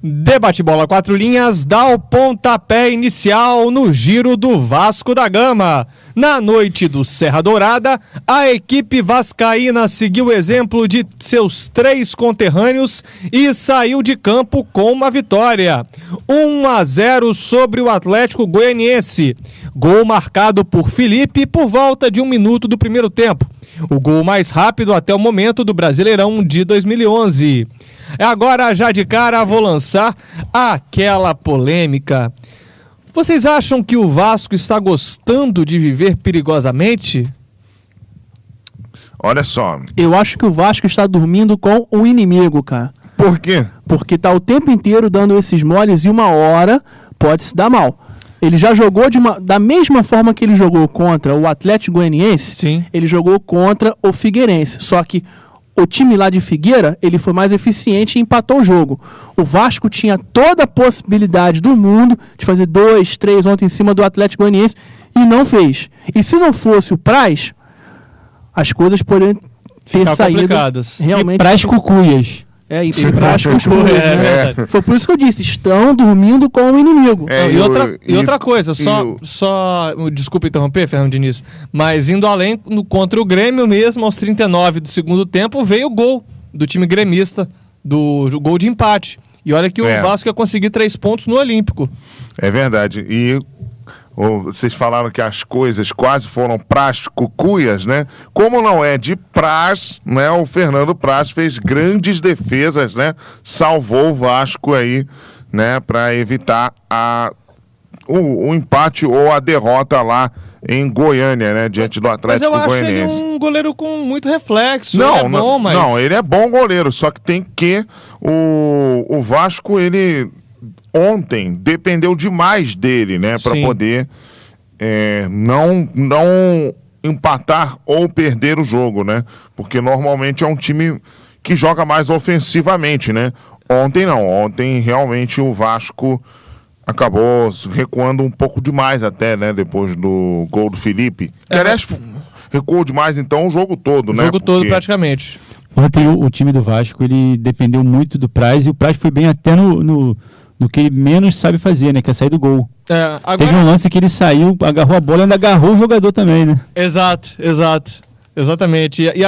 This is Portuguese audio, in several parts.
Debate Bola 4 Linhas dá o pontapé inicial no Giro do Vasco da Gama. Na noite do Serra Dourada, a equipe vascaína seguiu o exemplo de seus 3 conterrâneos e saiu de campo com uma vitória. 1-0 sobre o Atlético Goianiense. Gol marcado por Felipe por volta de 1 minuto do primeiro tempo. O gol mais rápido até o momento do Brasileirão de 2011. Agora, já de cara, vou lançar aquela polêmica. Vocês acham que o Vasco está gostando de viver perigosamente? Olha só. Eu acho que o Vasco está dormindo com o inimigo, cara. Por quê? Porque tá o tempo inteiro dando esses moles e uma hora pode se dar mal. Ele já jogou da mesma forma que ele jogou contra o Atlético Goianiense. Sim. Ele jogou contra o Figueirense. Só que o time lá de Figueira, ele foi mais eficiente e empatou o jogo. O Vasco tinha toda a possibilidade do mundo de fazer 2, 3 ontem em cima do Atlético Goianiense e não fez. E se não fosse o Praz, as coisas poderiam ter saído complicadas. Realmente. E Praz Cucuias. E Praz Cucuias, né? Foi por isso que eu disse, estão dormindo com o inimigo. E outra coisa, desculpa interromper, Fernando Diniz, mas indo além, contra o Grêmio mesmo, aos 39 do segundo tempo, veio o gol do time gremista, do gol de empate. E olha que o Vasco ia conseguir 3 pontos no Olímpico. É verdade. E vocês falaram que as coisas quase foram Praz Cucuias, né? Como não é de Praz, né? O Fernando Praz fez grandes defesas, né? Salvou o Vasco aí, né? Para evitar o empate ou a derrota lá em Goiânia, né? Diante do Atlético Goianiense. Mas eu acho ele um goleiro com muito reflexo. Não, ele é bom goleiro, só que tem que o Vasco, ele ontem dependeu demais dele, né, para poder não empatar ou perder o jogo, né? Porque normalmente é um time que joga mais ofensivamente, né? Ontem não, ontem realmente o Vasco acabou recuando um pouco demais até, né, depois do gol do Felipe. Aliás, recuou demais então o jogo todo, né? O jogo todo praticamente. Ontem o time do Vasco, ele dependeu muito do Praz, e o Praz foi bem até no que ele menos sabe fazer, né? Que é sair do gol. Teve um lance que ele saiu, agarrou a bola e ainda agarrou o jogador também, né? Exatamente.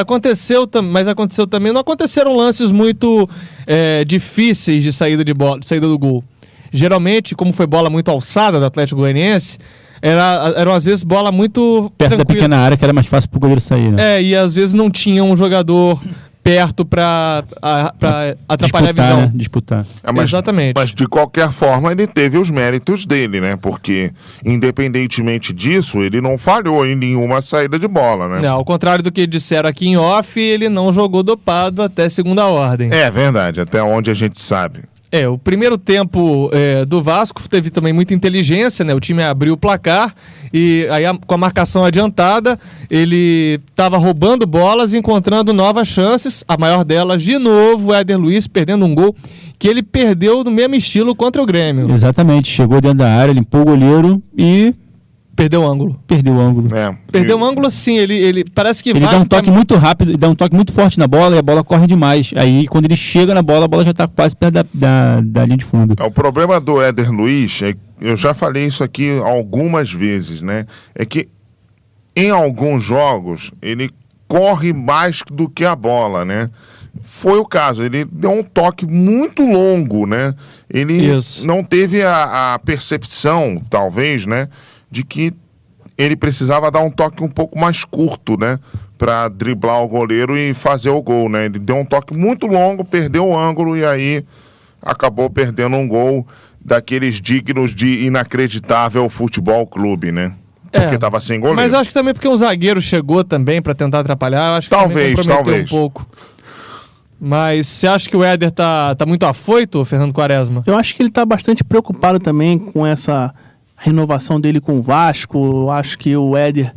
Aconteceu também, não aconteceram lances muito difíceis de saída de bola, de saída do gol. Geralmente, como foi bola muito alçada do Atlético Goianiense, eram às vezes bola muito perto tranquila. Da pequena área, que era mais fácil pro goleiro sair, né? E às vezes não tinha um jogador perto para atrapalhar a visão. Né? Disputar. Exatamente. Mas de qualquer forma ele teve os méritos dele, né? Porque independentemente disso, ele não falhou em nenhuma saída de bola, né? Ao contrário do que disseram aqui em off, ele não jogou dopado até segunda ordem. É verdade, até onde a gente sabe. O primeiro tempo do Vasco teve também muita inteligência, né? O time abriu o placar e aí com a marcação adiantada, ele estava roubando bolas e encontrando novas chances. A maior delas, de novo, o Éder Luiz perdendo um gol que ele perdeu no mesmo estilo contra o Grêmio. Exatamente, chegou dentro da área, limpou o goleiro e perdeu o ângulo. Perdeu o ângulo, sim. Ele parece que ele dá um toque muito rápido, dá um toque muito forte na bola e a bola corre demais. Aí, quando ele chega na bola, a bola já está quase perto da linha de fundo. O problema do Éder Luiz, eu já falei isso aqui algumas vezes, né? É que em alguns jogos ele corre mais do que a bola, né? Foi o caso, ele deu um toque muito longo, né? Ele não teve a percepção, talvez, né? De que ele precisava dar um toque um pouco mais curto, né? Para driblar o goleiro e fazer o gol, né? Ele deu um toque muito longo, perdeu o ângulo e aí acabou perdendo um gol daqueles dignos de inacreditável futebol clube, né? Porque estava sem goleiro. Mas eu acho que também porque o zagueiro chegou também para tentar atrapalhar, eu acho que talvez um pouco. Mas você acha que o Éder tá muito afoito, Fernando Quaresma? Eu acho que ele tá bastante preocupado também com essa renovação dele com o Vasco. Eu acho que o Éder,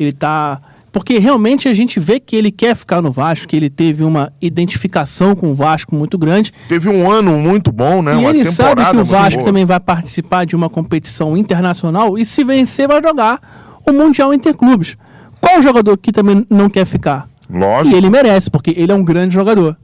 ele tá... Porque realmente a gente vê que ele quer ficar no Vasco, que ele teve uma identificação com o Vasco muito grande. Teve um ano muito bom, né? E ele sabe que o Vasco também vai participar de uma competição internacional e se vencer vai jogar o Mundial Interclubes. Qual jogador que também não quer ficar? Lógico. E ele merece, porque ele é um grande jogador.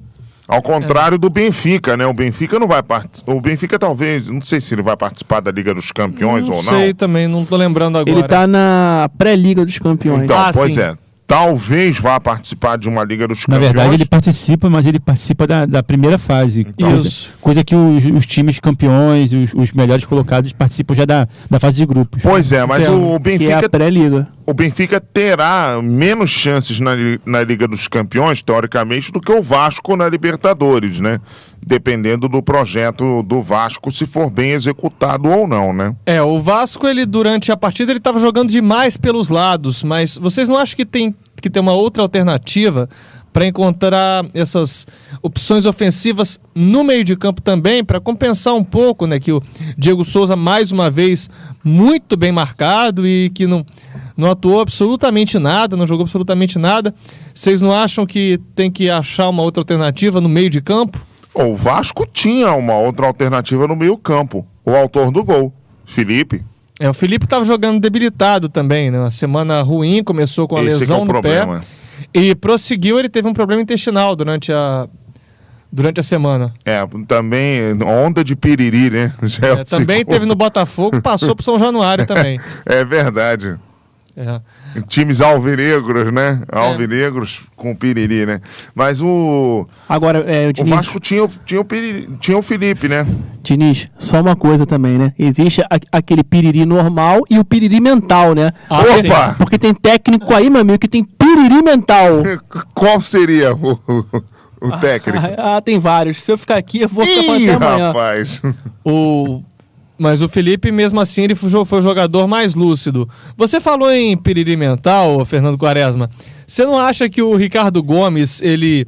Ao contrário do Benfica, né? O Benfica não vai participar. O Benfica talvez, não sei se ele vai participar da Liga dos Campeões ou não. Não sei também, não tô lembrando agora. Ele tá na pré-Liga dos Campeões. Então, pois é. Talvez vá participar de uma Liga dos Campeões. Na verdade, ele participa, mas ele participa da primeira fase. Então, coisa que os times campeões, os melhores colocados, participam já da fase de grupos. Pois é, mas o Benfica... Que é a pré-liga. O Benfica terá menos chances na Liga dos Campeões, teoricamente, do que o Vasco na Libertadores, né? Dependendo do projeto do Vasco, se for bem executado ou não, né? O Vasco, ele durante a partida, ele estava jogando demais pelos lados, mas vocês não acham que tem que ter uma outra alternativa para encontrar essas opções ofensivas no meio de campo também, para compensar um pouco, né? Que o Diego Souza, mais uma vez, muito bem marcado e que não atuou absolutamente nada, não jogou absolutamente nada. Vocês não acham que tem que achar uma outra alternativa no meio de campo? O Vasco tinha uma outra alternativa no meio campo. O autor do gol, Felipe. O Felipe estava jogando debilitado também, né? Uma semana ruim, começou com a lesão no pé. E prosseguiu, ele teve um problema intestinal durante a semana. Também onda de piriri, né? Também teve no Botafogo, passou pro São Januário também. É verdade. Times alvinegros, né? Alvinegros com piriri, né? Mas Agora, o Vasco tinha o Felipe, né? Diniz, só uma coisa também, né? Existe aquele piriri normal e o piriri mental, né? Opa! Porque tem técnico aí, meu amigo, que tem piriri mental. Qual seria o técnico? Tem vários. Se eu ficar aqui, eu vou ficar até amanhã. Rapaz. Mas o Felipe, mesmo assim, ele foi o jogador mais lúcido. Você falou em piriri mental, Fernando Quaresma. Você não acha que o Ricardo Gomes, ele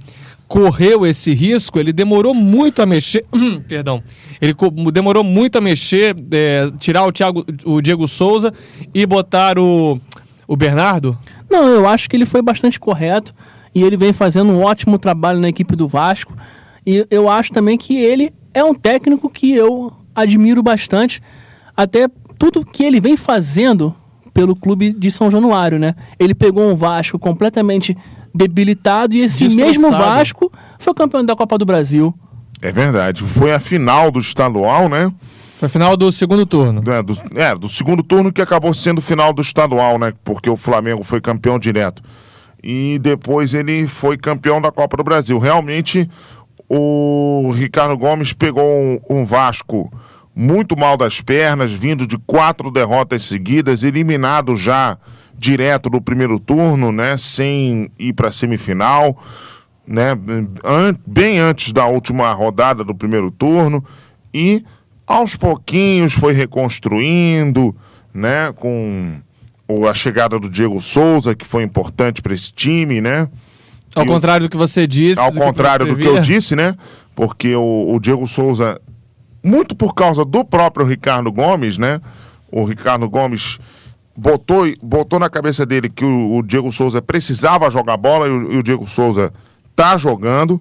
correu esse risco? Ele demorou muito a mexer... Perdão. Ele demorou muito a mexer, tirar o Diego Souza e botar o Bernardo? Não, eu acho que ele foi bastante correto e ele vem fazendo um ótimo trabalho na equipe do Vasco. E eu acho também que ele é um técnico que eu admiro bastante, até tudo que ele vem fazendo pelo clube de São Januário, né? Ele pegou um Vasco completamente debilitado e esse mesmo Vasco foi campeão da Copa do Brasil. É verdade. Foi a final do estadual, né? Foi a final do segundo turno. Do segundo turno que acabou sendo final do estadual, né? Porque o Flamengo foi campeão direto. E depois ele foi campeão da Copa do Brasil. Realmente, o Ricardo Gomes pegou um Vasco muito mal das pernas, vindo de 4 derrotas seguidas, eliminado já direto do primeiro turno, né, sem ir para a semifinal, né, bem antes da última rodada do primeiro turno, e aos pouquinhos foi reconstruindo, né, com a chegada do Diego Souza, que foi importante para esse time, né. Ao contrário do que você disse. Ao contrário do que eu disse, né, porque o Diego Souza, muito por causa do próprio Ricardo Gomes, né? O Ricardo Gomes botou na cabeça dele que o Diego Souza precisava jogar bola e o Diego Souza tá jogando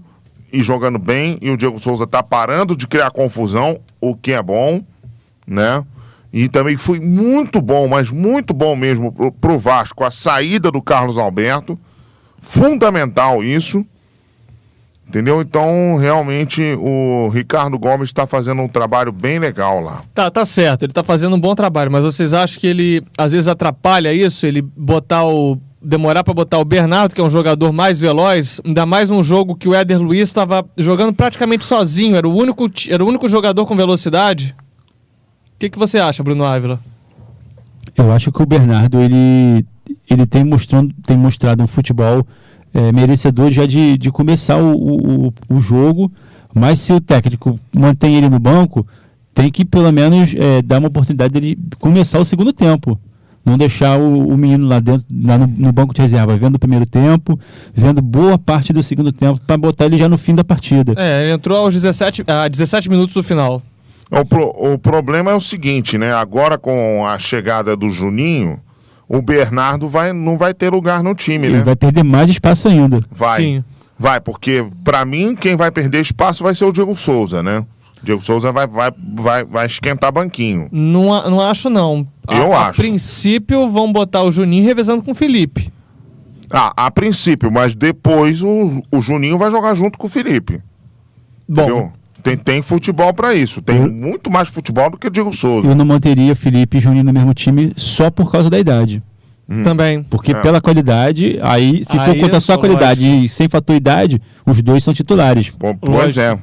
e jogando bem, e o Diego Souza tá parando de criar confusão, o que é bom, né? E também foi muito bom, mas muito bom mesmo pro Vasco a saída do Carlos Alberto, fundamental isso. Entendeu? Então, realmente, o Ricardo Gomes está fazendo um trabalho bem legal lá. Tá certo, ele está fazendo um bom trabalho, mas vocês acham que ele, às vezes, atrapalha isso? Ele demorar para botar o Bernardo, que é um jogador mais veloz, ainda mais um jogo que o Éder Luiz estava jogando praticamente sozinho, era o único jogador com velocidade? O que você acha, Bruno Ávila? Eu acho que o Bernardo, ele tem mostrado um futebol merecedor já de começar o jogo, mas se o técnico mantém ele no banco, tem que pelo menos dar uma oportunidade dele começar o segundo tempo. Não deixar o menino lá dentro, no banco de reserva, vendo o primeiro tempo, vendo boa parte do segundo tempo, para botar ele já no fim da partida. Ele entrou aos 17 minutos do final. O problema é o seguinte, né? Agora com a chegada do Juninho, o Bernardo não vai ter lugar no time, né? Ele vai perder mais espaço ainda. Vai, porque para mim quem vai perder espaço vai ser o Diego Souza, né? Diego Souza vai esquentar banquinho. Não acho, não. Eu acho. A princípio vão botar o Juninho revezando com o Felipe. A princípio, mas depois o Juninho vai jogar junto com o Felipe. Bom, tem futebol para isso. Tem muito mais futebol do que o Diego Souza. Eu não manteria Felipe e Juninho no mesmo time só por causa da idade. Também. Porque pela qualidade, se for contra só a qualidade e sem fator idade, os dois são titulares. Pois é.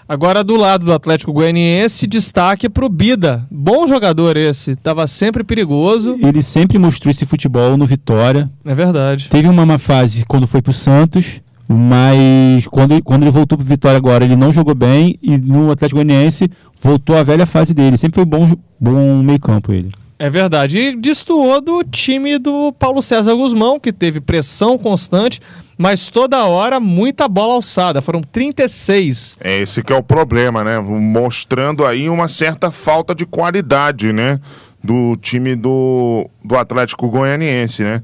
Agora, do lado do Atlético Goianiense, destaque pro Bida. Bom jogador esse, tava sempre perigoso. Ele sempre mostrou esse futebol no Vitória. É verdade. Teve uma má fase quando foi pro Santos, mas quando ele voltou pro Vitória agora, ele não jogou bem, e no Atlético Goianiense voltou à velha fase dele. Sempre foi bom meio campo ele. É verdade. E destoou do time do Paulo César Guzmão, que teve pressão constante, mas toda hora muita bola alçada. Foram 36. Esse que é o problema, né? Mostrando aí uma certa falta de qualidade, né? Do time do Atlético Goianiense, né?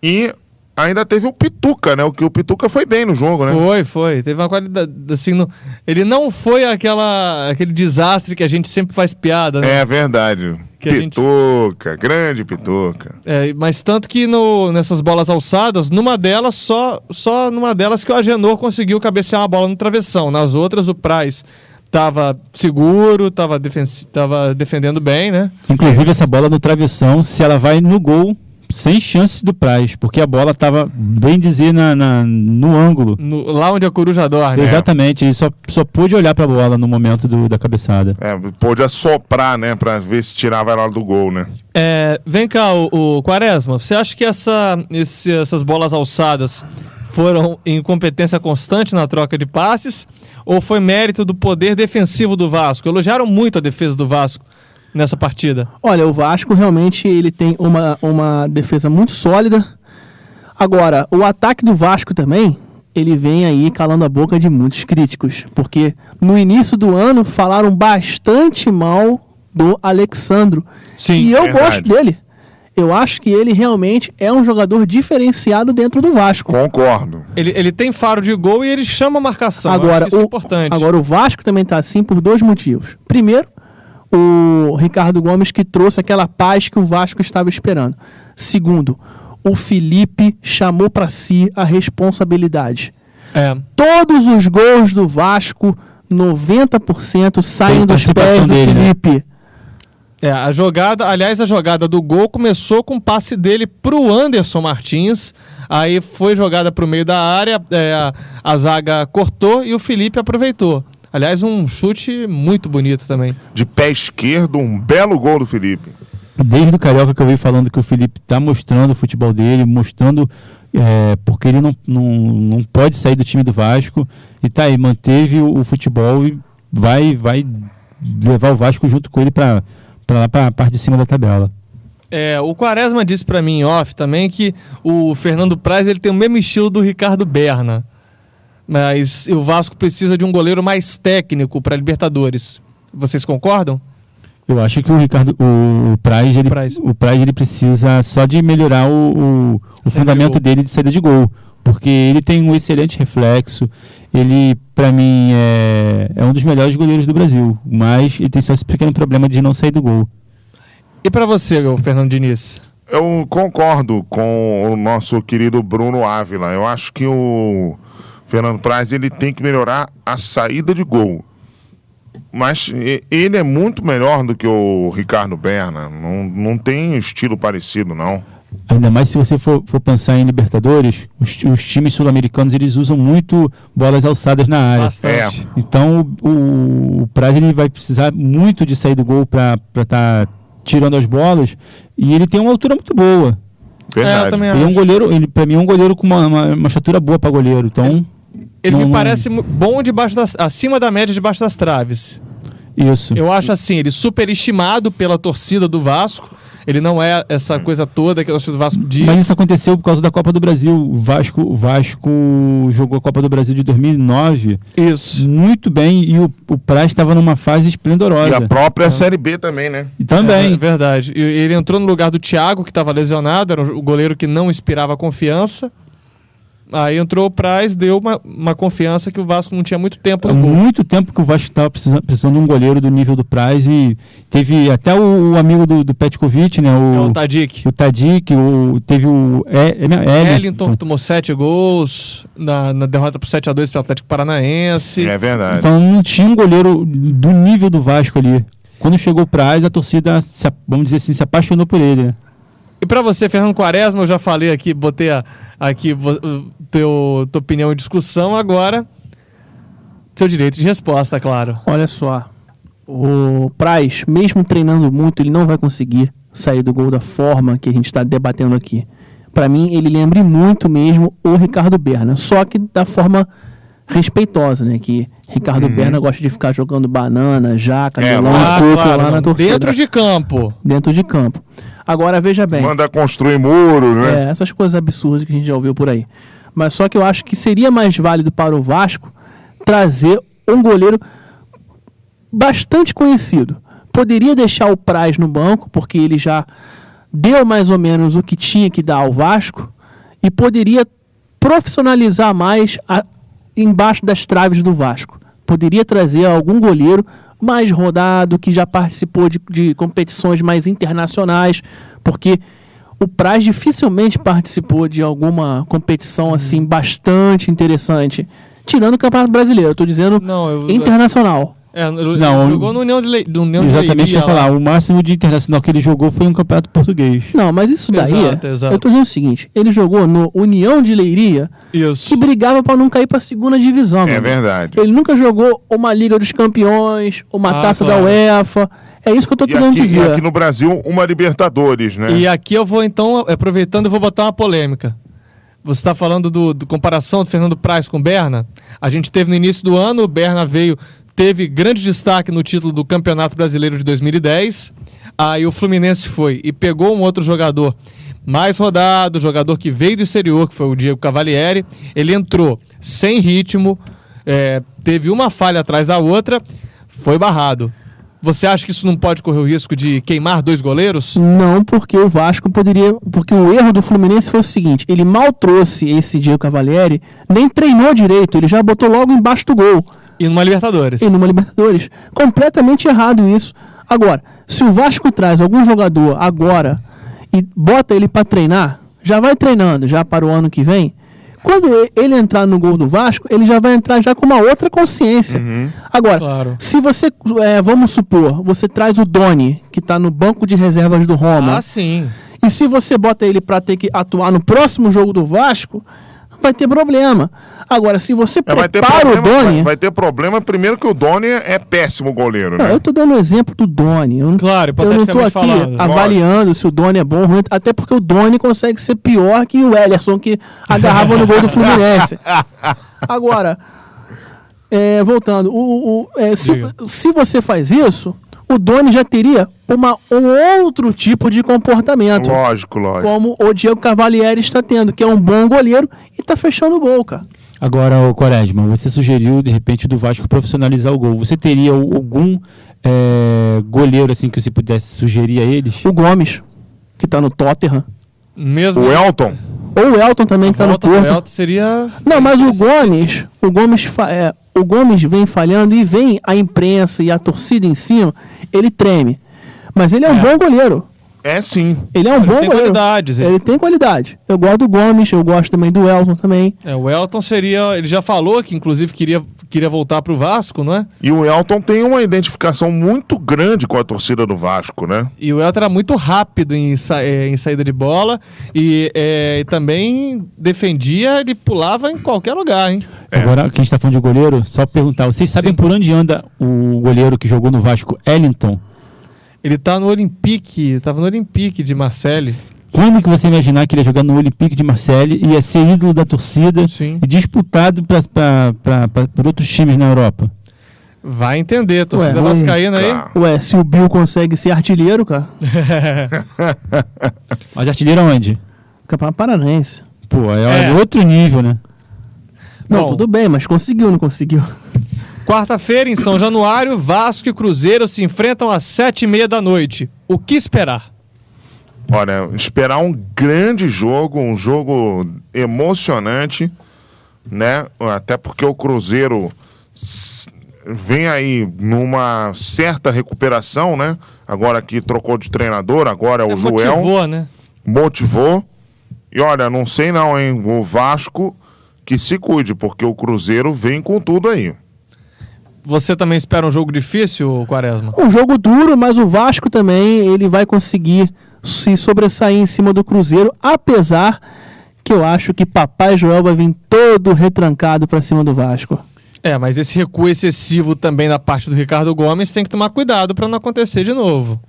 E ainda teve o Pituca, né? O Pituca foi bem no jogo, né? Foi. Teve uma qualidade, assim, ele não foi aquele desastre que a gente sempre faz piada, né? É verdade. Pituca, grande Pituca. Mas tanto que nessas bolas alçadas, numa delas, só numa delas que o Agenor conseguiu cabecear uma bola no travessão. Nas outras, o Praz estava seguro, estava defendendo bem, né? Inclusive, essa bola no travessão, se ela vai no gol, sem chance do Praz, porque a bola estava, bem dizer, no ângulo. Lá onde a coruja dorme. Exatamente, ele só pôde olhar para a bola no momento da cabeçada. Pôde assoprar, né, para ver se tirava ela do gol, né? Vem cá, o Quaresma, você acha que essas bolas alçadas foram incompetência constante na troca de passes, ou foi mérito do poder defensivo do Vasco? Elogiaram muito a defesa do Vasco nessa partida. Olha, o Vasco realmente ele tem uma defesa muito sólida. Agora, o ataque do Vasco também, ele vem aí calando a boca de muitos críticos, porque no início do ano falaram bastante mal do Alexandro. Sim, e eu gosto dele. Eu acho que ele realmente é um jogador diferenciado dentro do Vasco. Concordo. Ele tem faro de gol e ele chama a marcação. Agora, isso é importante. Agora, o Vasco também está assim por dois motivos. Primeiro, o Ricardo Gomes, que trouxe aquela paz que o Vasco estava esperando. Segundo, o Felipe chamou para si a responsabilidade. Todos os gols do Vasco, 90% saem dos pés do Felipe. A jogada do gol começou com o passe dele pro Anderson Martins, aí foi jogada pro meio da área, a zaga cortou e o Felipe aproveitou. Aliás, um chute muito bonito também. De pé esquerdo, um belo gol do Felipe. Desde o Carioca que eu vi falando que o Felipe está mostrando o futebol dele, mostrando porque ele não pode sair do time do Vasco. E tá aí, manteve o futebol e vai levar o Vasco junto com ele para a parte de cima da tabela. O Quaresma disse para mim em off também que o Fernando Praz ele tem o mesmo estilo do Ricardo Berna. Mas o Vasco precisa de um goleiro mais técnico para Libertadores. Vocês concordam? Eu acho que o Praz ele precisa só de melhorar o fundamento dele de saída de gol. Porque ele tem um excelente reflexo. Ele, para mim, é um dos melhores goleiros do Brasil. Mas ele tem só esse pequeno problema de não sair do gol. E para você, Fernando Diniz? Eu concordo com o nosso querido Bruno Ávila. Eu acho que o Fernando Praz ele tem que melhorar a saída de gol. Mas ele é muito melhor do que o Ricardo Berna. Não tem estilo parecido, não. Ainda mais se você for pensar em Libertadores, os times sul-americanos eles usam muito bolas alçadas na área. Bastante. Então o Praz ele vai precisar muito de sair do gol para estar tirando as bolas. E ele tem uma altura muito boa. Verdade. Ele é um goleiro, para mim é um goleiro com uma estatura boa para goleiro. Então ele me parece bom acima da média debaixo das traves. Isso. Eu acho assim, ele superestimado pela torcida do Vasco. Ele não é essa coisa toda que a torcida do Vasco diz. Mas isso aconteceu por causa da Copa do Brasil. O Vasco jogou a Copa do Brasil de 2009. Isso. Muito bem. E o Praz estava numa fase esplendorosa. E a própria Série B também, né? E também. É verdade. Ele entrou no lugar do Thiago, que estava lesionado. Era o goleiro que não inspirava confiança. Aí entrou o Praz, deu uma confiança que o Vasco não tinha muito tempo no gol. Muito tempo que o Vasco estava precisando de um goleiro do nível do Praz, e teve até o amigo do Petkovic, né? O Tadic. O Tadic, teve o Wellington, que tomou 7 gols na derrota por 7-2 para o Atlético Paranaense. É verdade. Então não tinha um goleiro do nível do Vasco ali. Quando chegou o Praz, a torcida, vamos dizer assim, se apaixonou por ele, né? E para você, Fernando Quaresma, eu já falei aqui, botei aqui tua opinião em discussão, agora seu direito de resposta, claro. Olha só, o Praz, mesmo treinando muito, ele não vai conseguir sair do gol da forma que a gente está debatendo aqui. Para mim, ele lembra muito mesmo o Ricardo Berna, só que da forma respeitosa, né? Que Ricardo Berna gosta de ficar jogando banana, jaca, melão, coco lá na torcida. Dentro de campo. Dentro de campo. Agora, veja bem. Manda construir muro, né? Essas coisas absurdas que a gente já ouviu por aí. Mas só que eu acho que seria mais válido para o Vasco trazer um goleiro bastante conhecido. Poderia deixar o Praz no banco, porque ele já deu mais ou menos o que tinha que dar ao Vasco, e poderia profissionalizar mais embaixo das traves do Vasco. Poderia trazer algum goleiro mais rodado, que já participou de competições mais internacionais, porque o Praz dificilmente participou de alguma competição assim bastante interessante, tirando o Campeonato Brasileiro, eu estou dizendo internacional. Não, jogou no União de Leiria. Exatamente, eu ia falar, o máximo de internacional que ele jogou foi um campeonato português. Não, mas isso daí, eu tô dizendo o seguinte, ele jogou no União de Leiria, que brigava para não cair para a segunda divisão. É verdade. Ele nunca jogou uma Liga dos Campeões, uma taça da UEFA. É isso que eu tô querendo dizer. E aqui no Brasil, uma Libertadores, né? E aqui eu vou então, aproveitando, eu vou botar uma polêmica. Você está falando do comparação do Fernando Praz com o Berna. A gente teve no início do ano, o Berna teve grande destaque no título do Campeonato Brasileiro de 2010. Aí o Fluminense foi e pegou um outro jogador mais rodado, jogador que veio do exterior, que foi o Diego Cavalieri. Ele entrou sem ritmo, teve uma falha atrás da outra, foi barrado. Você acha que isso não pode correr o risco de queimar 2 goleiros? Não, porque o Vasco poderia... Porque o erro do Fluminense foi o seguinte, ele mal trouxe esse Diego Cavalieri, nem treinou direito, ele já botou logo embaixo do gol. E numa Libertadores. Completamente errado isso. Agora, se o Vasco traz algum jogador agora e bota ele para treinar, já vai treinando já para o ano que vem, quando ele entrar no gol do Vasco, ele já vai entrar já com uma outra consciência. Agora, se você, vamos supor, você traz o Doni, que está no banco de reservas do Roma. Sim. E se você bota ele para ter que atuar no próximo jogo do Vasco, vai ter problema. Agora, se você prepara o Doni... Vai ter problema, primeiro que o Doni é péssimo goleiro, né? Eu tô dando um exemplo do Doni. Eu não tô aqui avaliando se o Doni é bom ou ruim, até porque o Doni consegue ser pior que o Ellerson, que agarrava no gol do Fluminense. Agora, voltando, se você faz isso, o Doni já teria um outro tipo de comportamento. Lógico. Como o Diego Cavalieri está tendo, que é um bom goleiro e está fechando o gol, cara. Agora, o Quaresma, você sugeriu, de repente, do Vasco profissionalizar o gol. Você teria algum goleiro assim que você pudesse sugerir a eles? O Gomes, que está no Tottenham. Mesmo? O Elton? Ou o Elton também, que está no Porto. O Elton seria... Não, mas o Gomes vem falhando e vem a imprensa e a torcida em cima, ele treme. Mas ele é um bom goleiro. Sim. Ele é um bom goleiro. Ele tem qualidade. Eu gosto do Gomes, eu gosto também do Elton também. O Elton seria... Ele já falou que, inclusive, queria voltar pro Vasco, não é? E o Elton tem uma identificação muito grande com a torcida do Vasco, né? E o Elton era muito rápido em saída de bola e também defendia, ele pulava em qualquer lugar, hein? Agora, quem está falando de goleiro, só perguntar, vocês sabem por onde anda o goleiro que jogou no Vasco, Wellington? Ele tá no Olympique, estava no Olympique de Marseille. Quando que você imaginar que ele ia jogar no Olympique de Marseille, ia ser ídolo da torcida e disputado por outros times na Europa? Vai entender, torcida vascaína aí. Se o Bill consegue ser artilheiro, cara. Mas artilheiro aonde? Campeonato Paranaense. Pô, é outro nível, né? Não, tudo bem, mas não conseguiu. Quarta-feira, em São Januário, Vasco e Cruzeiro se enfrentam às 7h30 da noite. O que esperar? Olha, esperar um grande jogo, um jogo emocionante. né? Até porque o Cruzeiro vem aí numa certa recuperação, né? Agora que trocou de treinador, agora é o Joel. Motivou, né? Motivou. E olha, não sei não, hein? O Vasco que se cuide, porque o Cruzeiro vem com tudo aí. Você também espera um jogo difícil, Quaresma? Um jogo duro, mas o Vasco também ele vai conseguir se sobressair em cima do Cruzeiro, apesar que eu acho que Papai Joel vai vir todo retrancado para cima do Vasco. Mas esse recuo excessivo também da parte do Ricardo Gomes tem que tomar cuidado para não acontecer de novo.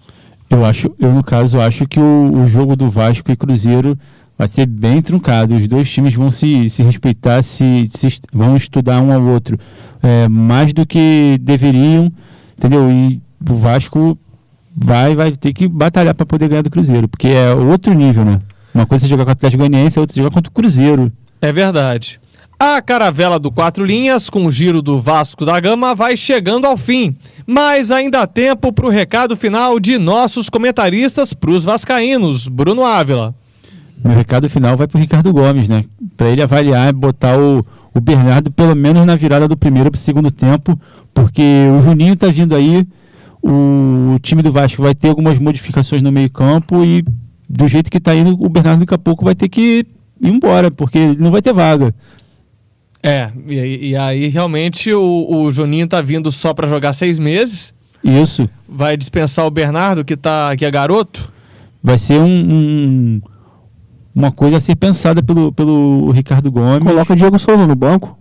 Eu no caso acho que o jogo do Vasco e Cruzeiro vai ser bem truncado. Os dois times vão se respeitar, vão estudar um ao outro mais do que deveriam, entendeu? E o Vasco vai ter que batalhar para poder ganhar do Cruzeiro, porque é outro nível, né? Uma coisa é jogar com o Atlético Goianiense, a outra é jogar contra o Cruzeiro. É verdade. A caravela do Quatro Linhas, com o giro do Vasco da Gama, vai chegando ao fim. Mas ainda há tempo para o recado final de nossos comentaristas para os vascaínos. Bruno Ávila. Meu recado final vai para o Ricardo Gomes, né? Para ele avaliar e botar o Bernardo pelo menos na virada do primeiro para o segundo tempo, porque o Juninho está vindo aí, o time do Vasco vai ter algumas modificações no meio campo e do jeito que está indo, o Bernardo daqui a pouco vai ter que ir embora, porque ele não vai ter vaga. E aí realmente o Juninho tá vindo só para jogar 6 meses. Isso. Vai dispensar o Bernardo, que é garoto. Vai ser uma coisa a ser pensada pelo Ricardo Gomes. Coloca o Diego Souza no banco.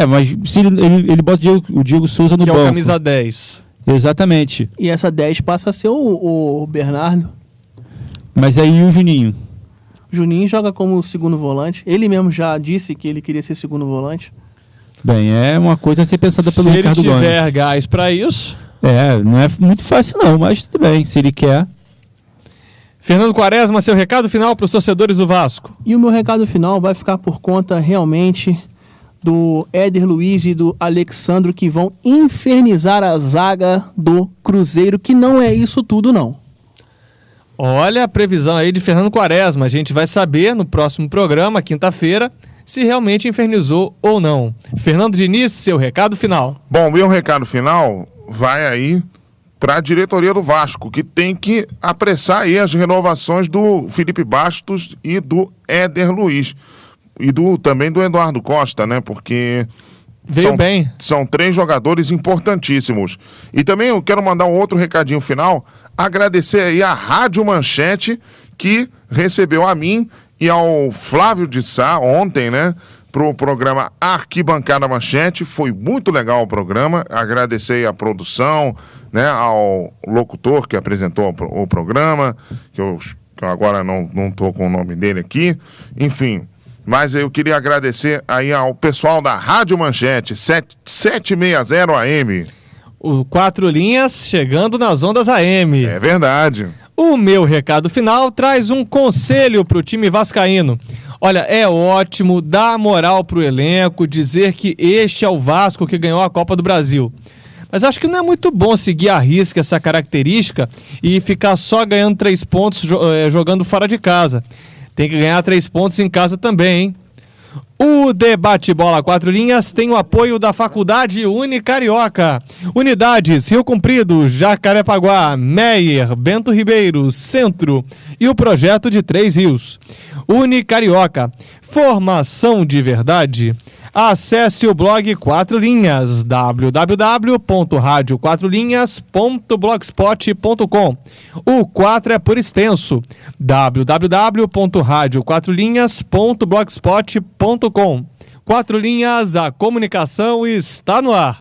Mas se ele bota o Diego Souza no banco. Que é o camisa 10. Exatamente. E essa 10 passa a ser o Bernardo. Mas aí o Juninho? Juninho joga como segundo volante. Ele mesmo já disse que ele queria ser segundo volante. Bem, é uma coisa a ser pensada pelo Ricardo Gomes. Se ele tiver gás para isso... não é muito fácil não, mas tudo bem, se ele quer. Fernando Quaresma, seu recado final para os torcedores do Vasco. E o meu recado final vai ficar por conta realmente do Éder Luiz e do Alexandro, que vão infernizar a zaga do Cruzeiro, que não é isso tudo não. Olha a previsão aí de Fernando Quaresma. A gente vai saber no próximo programa, quinta-feira, se realmente infernizou ou não. Fernando Diniz, seu recado final. Bom, meu recado final vai aí para a diretoria do Vasco, que tem que apressar aí as renovações do Felipe Bastos e do Éder Luiz. E também do Eduardo Costa, né? Porque são 3 jogadores importantíssimos. E também eu quero mandar um outro recadinho final, agradecer aí a Rádio Manchete, que recebeu a mim e ao Flávio de Sá ontem, né? Pro programa Arquibancada Manchete. Foi muito legal o programa. Agradecer a produção, né? Ao locutor que apresentou o programa, que eu agora não tô com o nome dele aqui. Enfim, mas eu queria agradecer aí ao pessoal da Rádio Manchete, 760 AM. O Quatro Linhas chegando nas ondas AM. É verdade. O meu recado final traz um conselho para o time vascaíno. Olha, é ótimo dar moral pro elenco, dizer que este é o Vasco que ganhou a Copa do Brasil. Mas acho que não é muito bom seguir à risca essa característica e ficar só ganhando 3 pontos jogando fora de casa. Tem que ganhar 3 pontos em casa também, hein? O Debate Bola 4 Linhas tem o apoio da Faculdade Unicarioca. Unidades Rio Comprido, Jacarepaguá, Meier, Bento Ribeiro, Centro e o projeto de 3 Rios. Unicarioca, formação de verdade. Acesse o blog 4 Linhas, www.radio4linhas.blogspot.com. O 4 é por extenso, www.radio4linhas.blogspot.com. 4 Linhas, a comunicação está no ar.